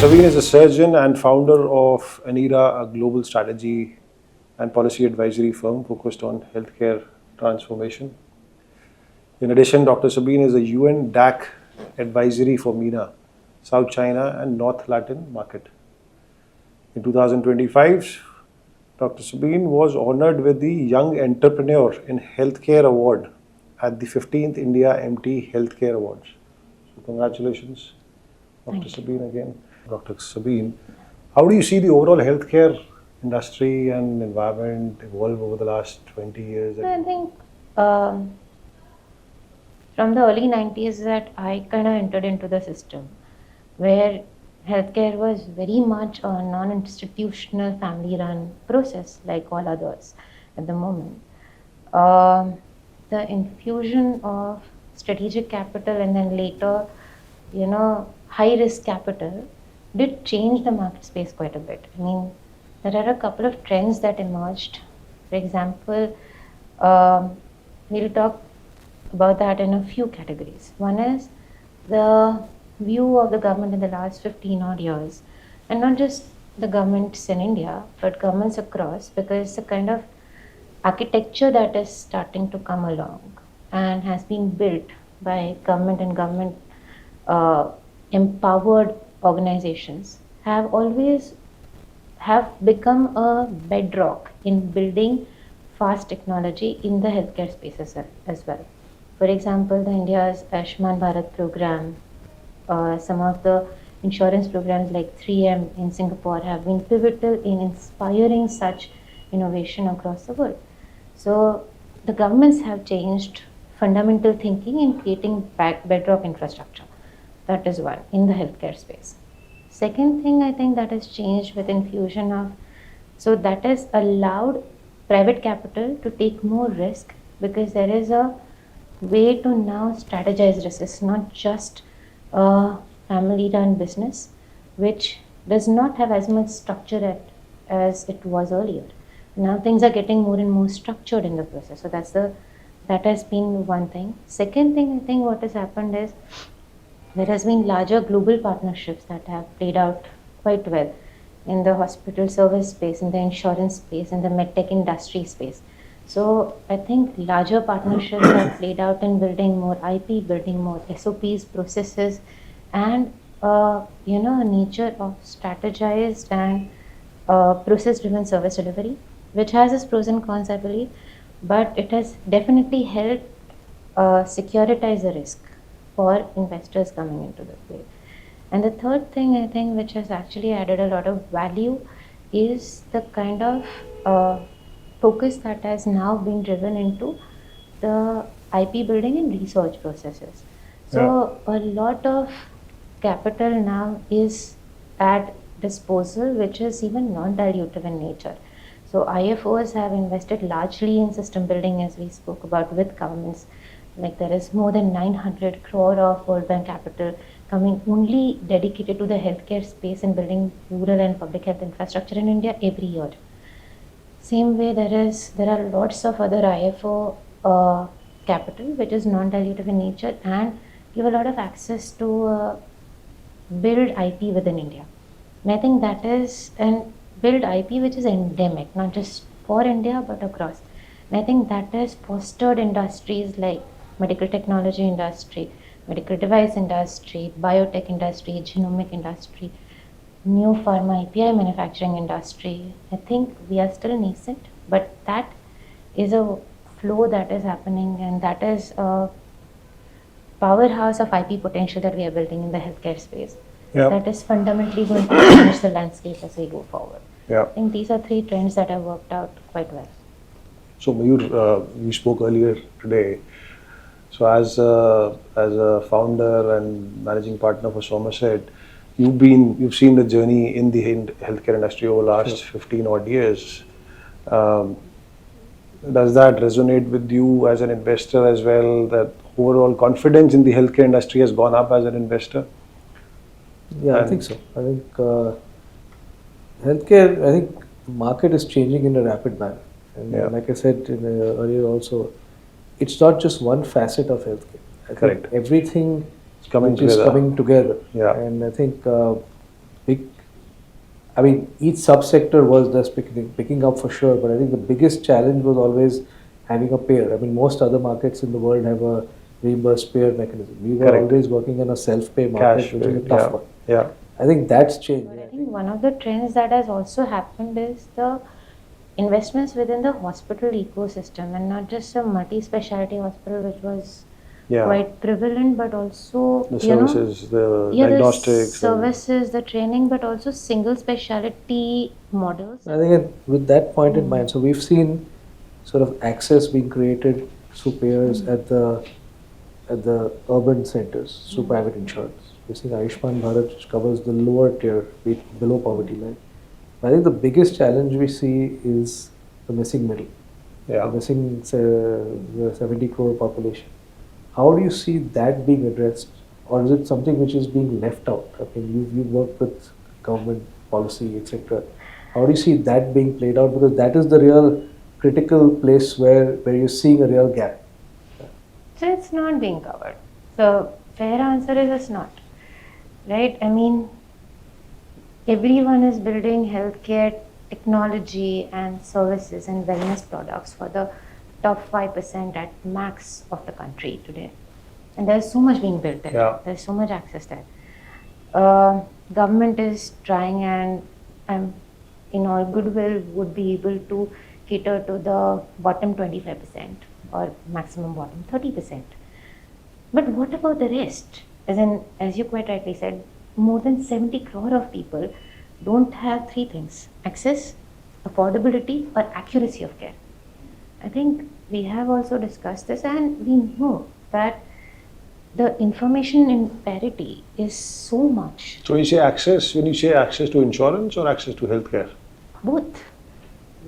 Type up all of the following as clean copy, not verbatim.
Sabine is a surgeon and founder of Enira, a global strategy and policy advisory firm focused on healthcare transformation. In addition, Dr. Sabine is a UN DAC advisory for MENA, South China and North Latin market. In 2025, Dr. Sabine was honored with the Young Entrepreneur in Healthcare Award at the 15th India MT Healthcare Awards. So congratulations, Dr. Sabine again. Dr. Sabine, how do you see the overall healthcare industry and environment evolve over the last 20 years? I think from the early 90s that I kind of entered into the system where healthcare was very much a non-institutional family-run process like all others at the moment. The infusion of strategic capital and then later, high-risk capital did change the market space quite a bit. I mean, there are a couple of trends that emerged. For example, we'll talk about that in a few categories. One is the view of the government in the last 15 odd years, and not just the governments in India, but governments across, because the kind of architecture that is starting to come along and has been built by government and government empowered organizations have become a bedrock in building fast technology in the healthcare space as well. For example, the India's Ayushman Bharat program, some of the insurance programs like 3M in Singapore have been pivotal in inspiring such innovation across the world. So the governments have changed fundamental thinking in creating bedrock infrastructure. That is one in the healthcare space. Second thing I think that has changed with infusion of, so that has allowed private capital to take more risk because there is a way to now strategize risk. It's not just a family-run business, which does not have as much structure as it was earlier. Now things are getting more and more structured in the process. So that has been one thing. Second thing, I think what has happened is there has been larger global partnerships that have played out quite well in the hospital service space, in the insurance space, in the MedTech industry space. So I think larger partnerships have played out in building more IP, building more SOPs, processes, and a nature of strategized and process-driven service delivery, which has its pros and cons, I believe, but it has definitely helped securitize the risk for investors coming into the play. And the third thing I think which has actually added a lot of value is the kind of focus that has now been driven into the IP building and research processes. So a lot of capital now is at disposal, which is even non-dilutive in nature. So IFOs have invested largely in system building, as we spoke about, with governments. Like there is more than 900 crore of World Bank capital coming only dedicated to the healthcare space and building rural and public health infrastructure in India every year. Same way there are lots of other IFO capital which is non-dilutive in nature and give a lot of access to build IP within India. And I think that is and build IP which is endemic, not just for India but across. And I think that has fostered industries like medical technology industry, medical device industry, biotech industry, genomic industry, new pharma API manufacturing industry. I think we are still nascent, but that is a flow that is happening, and that is a powerhouse of IP potential that we are building in the healthcare space. That is fundamentally going to change the landscape as we go forward. I think these are three trends that have worked out quite well. So Mayur, we spoke earlier today. So as a founder and managing partner for Somerset, you've seen the journey in the healthcare industry over the last 15 odd years. Does that resonate with you as an investor as well, that overall confidence in the healthcare industry has gone up as an investor? Yeah, I think so. I think healthcare, I think the market is changing in a rapid manner. And like I said earlier also, it's not just one facet of healthcare. I think everything is coming together. Yeah. And I think big. I mean, each subsector was just picking up for sure, but I think the biggest challenge was always having a payer. I mean, most other markets in the world have a reimbursed payer mechanism. We were Correct. always working on a self-pay market, Cash which pay, is a tough yeah, one. yeah. I think that's changed. But I think one of the trends that has also happened is the investments within the hospital ecosystem, and not just a multi-specialty hospital, which was Yeah. quite prevalent, but also The services, the the diagnostics. services, the training, but also single specialty models. I think with that point in mind, so we've seen sort of access being created through payers at the urban centers through private insurance. We're seeing Ayushman Bharat, which covers the lower tier, below poverty line. I think the biggest challenge we see is the missing middle, Yeah. the missing the 70 crore population. How do you see that being addressed, or is it something which is being left out? I mean, you work with government policy, etc. How do you see that being played out? Because that is the real critical place where you're seeing a real gap. So it's not being covered. So fair answer is it's not. Right? I mean, everyone is building healthcare technology and services and wellness products for the top 5% at max of the country today. And there's so much being built there. Yeah. There's so much access there. Government is trying, and in all goodwill would be able to cater to the bottom 25% or maximum bottom 30%. But what about the rest? As you quite rightly said, more than 70 crore of people don't have three things: access, affordability, or accuracy of care. I think we have also discussed this, and we know that the information in parity is so much. So you say access, when you say access to insurance or access to healthcare? Both.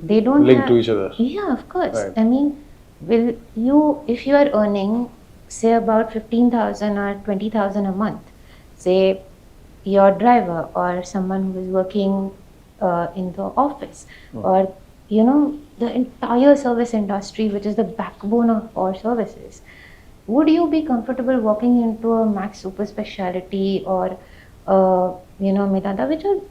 They don't Linked have, to each other. Yeah, of course. Right. I mean, if you are earning, say, about 15,000 or 20,000 a month, say your driver or someone who is working in the office, or the entire service industry, which is the backbone of all services, would you be comfortable walking into a max super speciality or Medanta, which are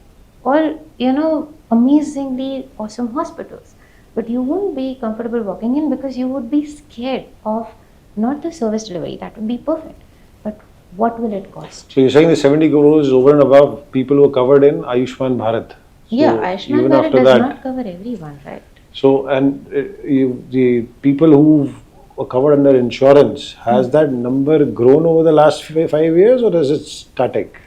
all amazingly awesome hospitals, but you wouldn't be comfortable walking in because you would be scared of not the service delivery, that would be perfect, but what will it cost? So you're saying the 70 crores is over and above people who are covered in Ayushman Bharat. So Ayushman even Bharat after does that, not cover everyone, right? So, and the people who are covered under insurance, has that number grown over the last 5 years, or is it static?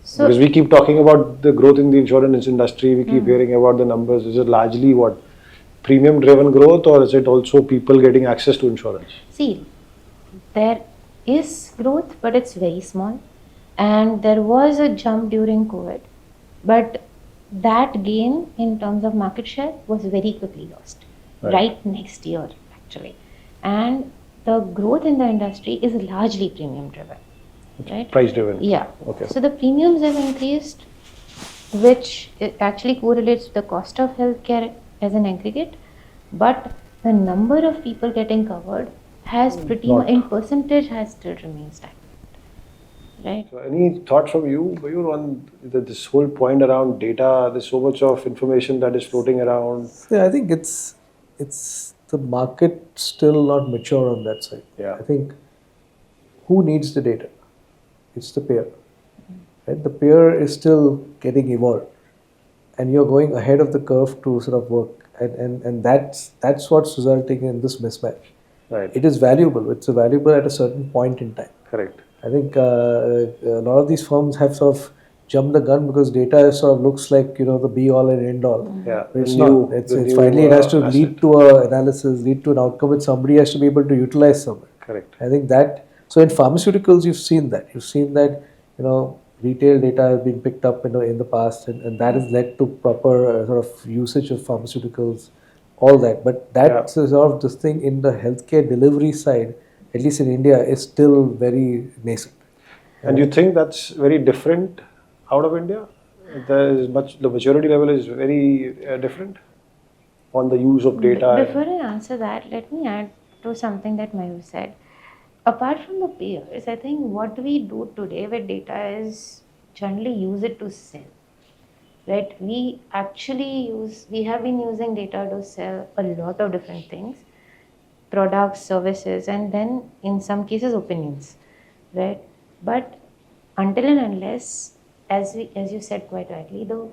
So Because we keep talking about the growth in the insurance industry, we keep hearing about the numbers. Is it largely what? Premium driven growth, or is it also people getting access to insurance? see, there is growth, but it's very small, and there was a jump during COVID, but that gain in terms of market share was very quickly lost right next year, actually. And the growth in the industry is largely premium driven, right? Price driven. Yeah. Okay. So the premiums have increased, which actually correlates to the cost of healthcare as an aggregate, but the number of people getting covered has pretty much, in percentage, has still remained stagnant. Right? So any thoughts from you, Mayur, on this whole point around data? There's so much of information that is floating around. Yeah, I think it's the market still not mature on that side. Yeah. I think who needs the data? It's the payer. Right? The payer is still getting evolved, and you're going ahead of the curve to sort of work, and that's what's resulting in this mismatch. Right. It is valuable. It's valuable at a certain point in time. Correct. I think a lot of these firms have sort of jumped the gun because data sort of looks like the be all and end all. Yeah. But it's The not. new- It's the new, finally it has to asset. lead to an analysis, lead to an outcome which somebody has to be able to utilize somewhere. Correct. I think that. So in pharmaceuticals, you've seen that. You've seen that retail data has been picked up in the past, and that has led to proper sort of usage of pharmaceuticals, all that. But that's sort of this thing in the healthcare delivery side, at least in India, is still very nascent. And you think that's very different out of India? The maturity level is very different on the use of data. Before I answer that, let me add to something that Mayur said. Apart from the payers, I think what we do today with data is generally use it to sell. right? We have been using data to sell a lot of different things, products, services, and then in some cases opinions, right? But until and unless, as you said quite rightly, the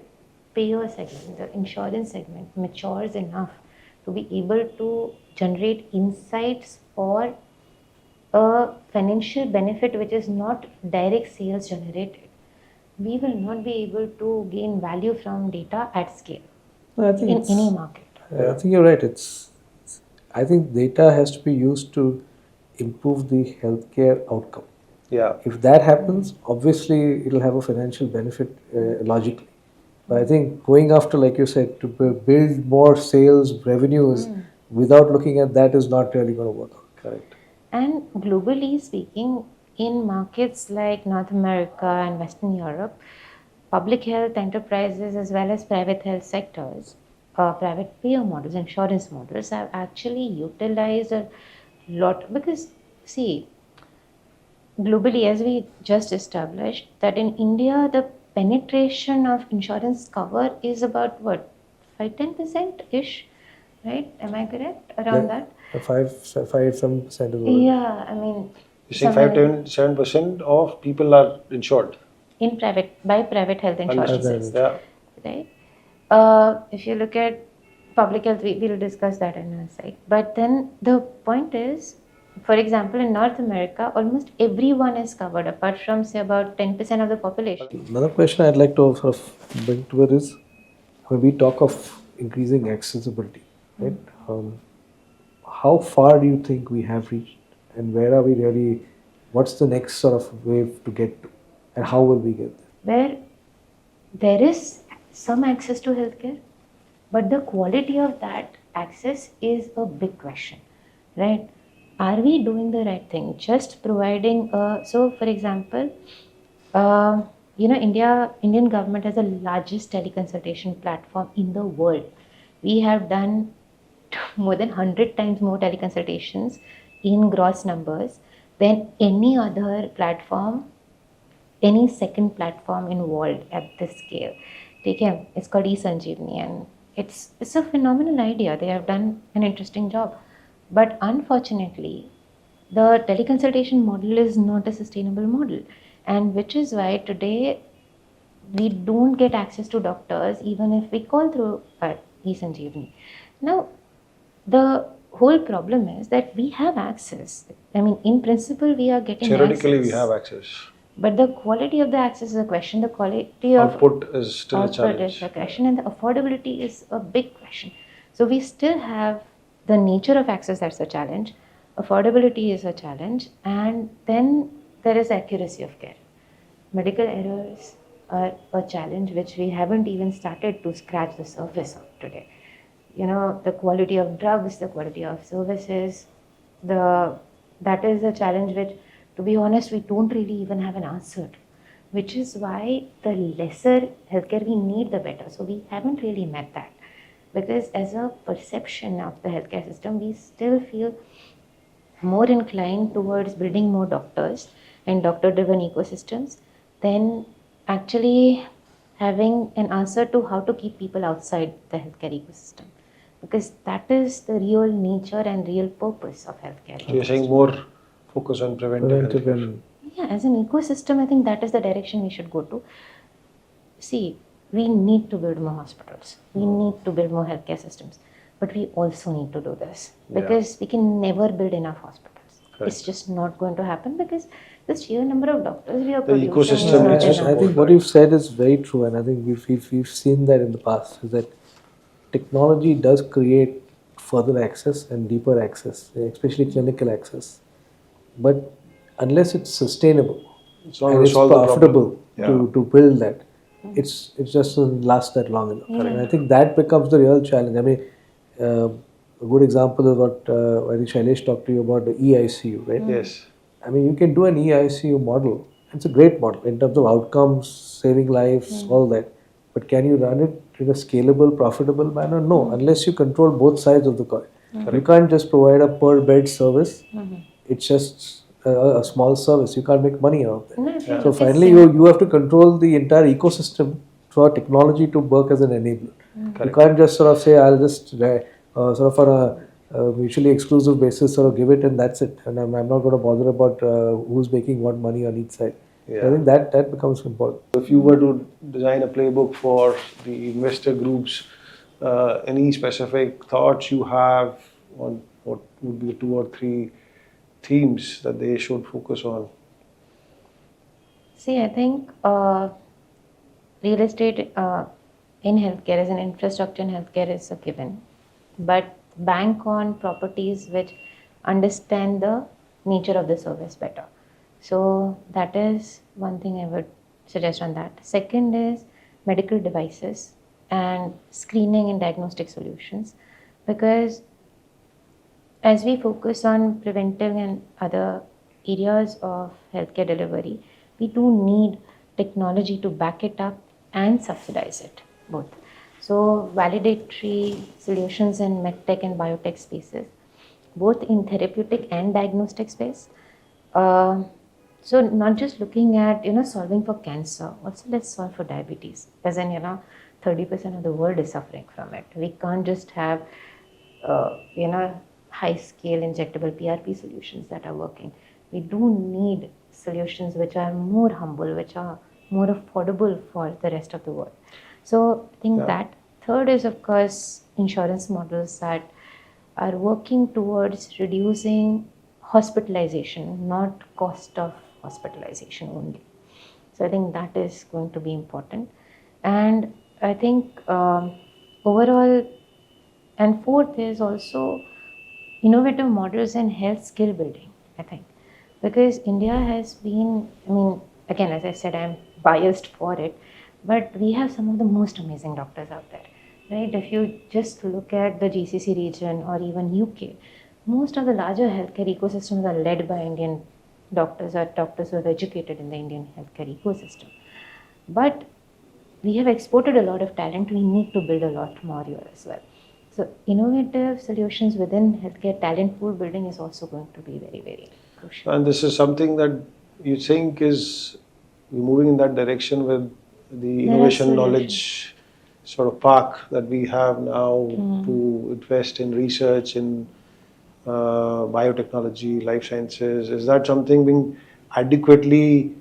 payer segment, the insurance segment matures enough to be able to generate insights or a financial benefit which is not direct sales generated, we will not be able to gain value from data at scale No, I think in any market. I think you're right. I think data has to be used to improve the healthcare outcome. Yeah. If that happens, obviously it'll have a financial benefit logically. But I think going after, like you said, to build more sales revenues without looking at that is not really going to work out. Correct. And globally speaking, in markets like North America and Western Europe, public health enterprises as well as private health sectors, private payer models, insurance models have actually utilized a lot because, see, globally, as we just established, that in India, the penetration of insurance cover is about what, 5-10% ish, right? Am I correct around that? 5-7% is what. Yeah, I mean, You're saying somewhere 5-7% of people are insured. in private health insurances, Yeah. right? If you look at public health, we'll discuss that in a sec. But then the point is, for example, in North America, almost everyone is covered, apart from say about 10% of the population. Another question I'd like to sort of bring to it is when we talk of increasing accessibility, right? How far do you think we have reached, and where are we really? What's the next sort of wave to get to, and how will we get there? Where there is some access to healthcare, but the quality of that access is a big question, right? Are we doing the right thing? Just providing so for example, Indian government has the largest teleconsultation platform in the world. We have done more than 100 times more teleconsultations in gross numbers than any other platform, any second platform in world at this scale. Okay, it's called eSanjeevani, and it's a phenomenal idea. They have done an interesting job, but unfortunately, the teleconsultation model is not a sustainable model, and which is why today we don't get access to doctors even if we call through eSanjeevani. Now, the whole problem is that we have access. I mean, in principle, we are getting Theoretically, access. we have access. But the quality of the access is a question. The quality of Output is still a output challenge. is a question, and the affordability is a big question. So we still have the nature of access that's a challenge. Affordability is a challenge, and then there is accuracy of care. Medical errors are a challenge which we haven't even started to scratch the surface of today. The quality of drugs, the quality of services, that is a challenge which, to be honest, we don't really even have an answer to, which is why the lesser healthcare we need, the better. So we haven't really met that, because as a perception of the healthcare system, we still feel more inclined towards building more doctors and doctor-driven ecosystems than actually having an answer to how to keep people outside the healthcare ecosystem, because that is the real nature and real purpose of healthcare. So you're saying more focus on preventive healthcare. And Yeah, as an ecosystem, I think that is the direction we should go to. See, we need to build more hospitals. We need to build more healthcare systems. But we also need to do this, because we can never build enough hospitals. Correct. It's just not going to happen, because the sheer number of doctors we are The producing ecosystem is not needs to enough. I think what you've said is very true, and I think we've seen that in the past, is that technology does create further access and deeper access, especially clinical access. But unless it's sustainable It's not and going to it's solve the problem. profitable Yeah. to build that, it just doesn't last that long enough. And I think that becomes the real challenge. I mean, a good example is what I think Shailesh talked to you about, the EICU, right? Yes. I mean, you can do an EICU model. It's a great model in terms of outcomes, saving lives, all that. But can you run it in a scalable, profitable manner? No, unless you control both sides of the coin. You can't just provide a per bed service. It's just a small service. You can't make money out of that. No, if you So look at finally, you have to control the entire ecosystem for technology to work as an enabler. You Correct. can't just sort of say, I'll just sort of on a mutually exclusive basis sort of give it and that's it. And I'm not going to bother about who's making what money on each side. So I Yeah. think that becomes important. If you were to design a playbook for the investor groups, any specific thoughts you have on what would be the 2 or 3 themes that they should focus on? See, I think real estate in healthcare as an infrastructure in healthcare is a given, but bank on properties which understand the nature of the service better. So that is one thing I would suggest on that. Second is medical devices and screening and diagnostic solutions, because as we focus on preventive and other areas of healthcare delivery, we do need technology to back it up and subsidize it both. So validatory solutions in MedTech and biotech spaces, both in therapeutic and diagnostic space. So not just looking at solving for cancer, also let's solve for diabetes. As in 30% of the world is suffering from it. We can't just have high scale injectable PRP solutions that are working. We do need solutions which are more humble, which are more affordable for the rest of the world. So I think that. Third is, of course, insurance models that are working towards reducing hospitalization, not cost of hospitalization only. So I think that is going to be important. And I think overall, and fourth is also innovative models and health skill building, I think. Because India has been, again, as I said, I'm biased for it, but we have some of the most amazing doctors out there, right? If you just look at the GCC region or even UK, most of the larger healthcare ecosystems are led by Indian doctors or doctors who are educated in the Indian healthcare ecosystem. But we have exported a lot of talent. We need to build a lot more here as well. So innovative solutions within healthcare talent pool building is also going to be very, very crucial. And this is something that you think is moving in that direction with the innovation knowledge sort of park that we have now to invest in research in biotechnology, life sciences. Is that something being adequately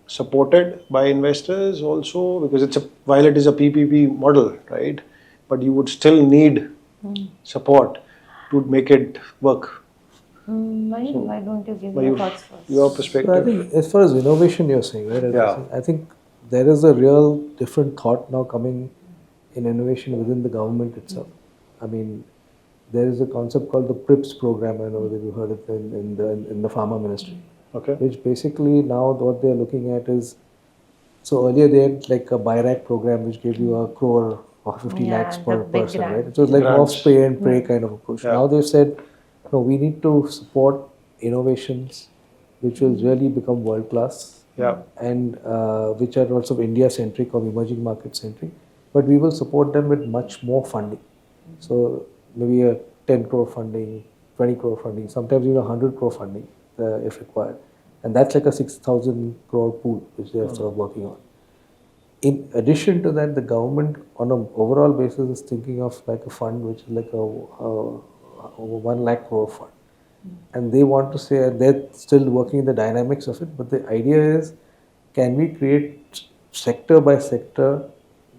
supported by investors also? Because while it is a PPP model, right? But you would still need support to make it work. Why don't you give your thoughts first? Your perspective. So I think as far as innovation you're saying, right? Yeah. I think there is a real different thought now coming in innovation within the government itself. I mean, there is a concept called the PRIPS program. I know that you heard it in the pharma ministry. Okay. Which basically now what they're looking at is, so earlier they had like a buy-rack program which gave you 1 crore or 50 lakhs per person, right? It was like off spray and pray kind of approach. Now they've said, no, we need to support innovations which will really become world class and which are also India centric or emerging market centric, but we will support them with much more funding. So maybe a 10 crore funding, 20 crore funding, sometimes even 100 crore funding if required. And that's like a 6,000 crore pool which they are sort of working on. In addition to that, the government on an overall basis is thinking of like a fund which is like a 1 lakh crore fund. And they want to say, they're still working the dynamics of it, but the idea is, can we create sector by sector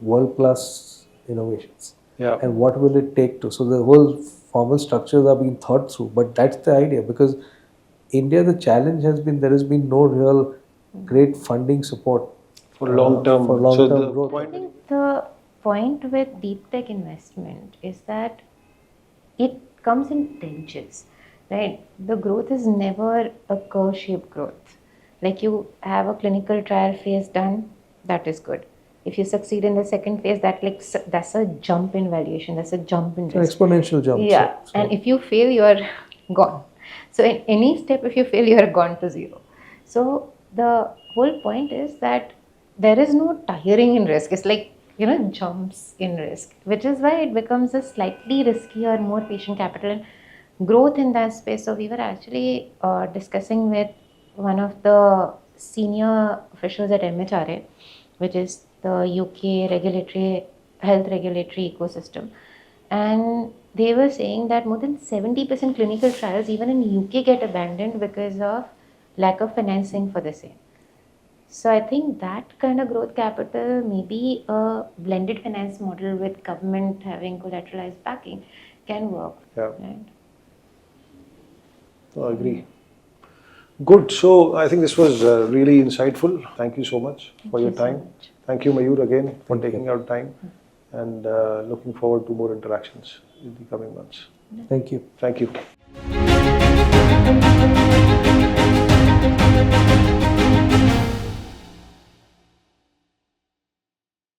world-class innovations? Yeah. And what will it take to? So the whole formal structures are being thought through, but that's the idea, because India, the challenge has been, there has been no real great funding support for long-term growth. I think the point with deep tech investment is that it comes in trenches, right? The growth is never a curve-shaped growth. Like you have a clinical trial phase done, that is good. If you succeed in the second phase, that's a jump in valuation, that's a jump in risk. An exponential jump. Yeah, so. And if you fail, you are gone. So in any step, if you fail, you are gone to zero. So the whole point is that there is no tiring in risk. It's like, jumps in risk, which is why it becomes a slightly riskier, more patient capital growth in that space. So we were actually discussing with one of the senior officials at MHRA, which is the UK health regulatory ecosystem. And they were saying that more than 70% clinical trials, even in UK, get abandoned because of lack of financing for the same. So I think that kind of growth capital, maybe a blended finance model with government having collateralized backing, can work. Yeah. Right? I agree. Good. So I think this was really insightful. Thank you so much for your you so time. much. Thank you, Mayur, again for Thank you. taking out time, and looking forward to more interactions in the coming months. Thank you. Thank you.